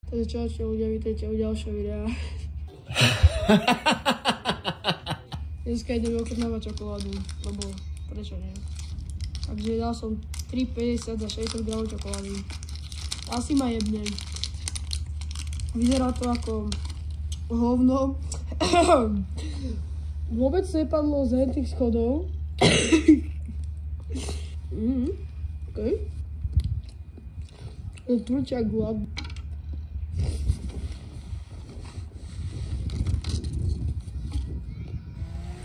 Takže čaute ľudia, vítajte u ďalšieho videa. Dneska ideme ochutnávať čokoládu, lebo prečo nie. Takže dal som 3,50 za 60 gramov čokolády. Asi ma jebne. Vyzerá to ako hovno. Vôbec nepadlo z tých schodov. Okay. Je tvrdšia guľa.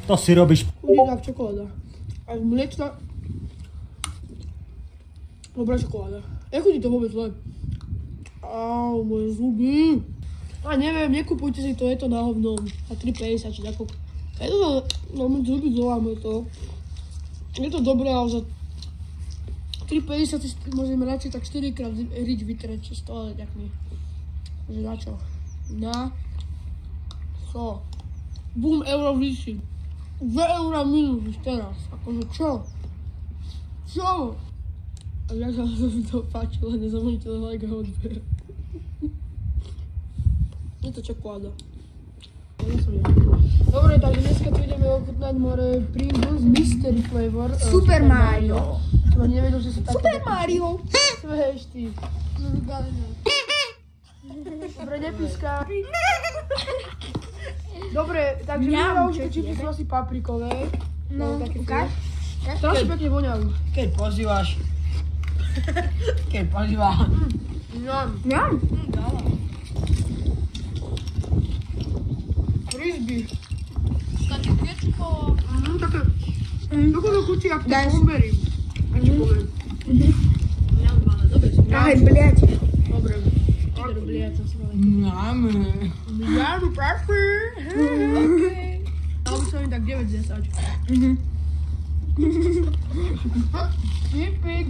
To si robíš. Chudí tak čokoláda. Aj mliečna. Dobrá čokoláda. Nechudí to vôbec zle. Au, moje zuby. A neviem, nekupujte si to, je to na hovno. A 3,50 či tako. Je to, no my zuby zoláme to. Je to dobré, ale za 3,50 si môžeme radšej tak 4 krát riť vytrať z toho, tak mi. Takže na čo? Na čo? Bum, euro vyšší. 2 eurá minus už teraz. Akože čo? Čo? A ja sa mi to páčilo, nezabudnite like a odber. Je to čokoláda. Dobre, takže dneska tu ideme ochutnať more Pringles Mystery Flavor. Super Mario. Som ani nevedel, že sú také. Super Mario. Sveš ty. Dobre, nepíska. Dobre, takže vyhľadal, že čipy sú asi paprikové. No, ukáž. Strašne pekne voňajú. Keď pozývaš. Keď pozývaš. Ňam. Frisbee. Také kečko. Také chutí ako bombery. Čo poviem. Aj, bliať. Dobre. Dobre, bliať sa svalej. Máme. Járu, papi. Dal by som im tak 9 z 10. Tipik.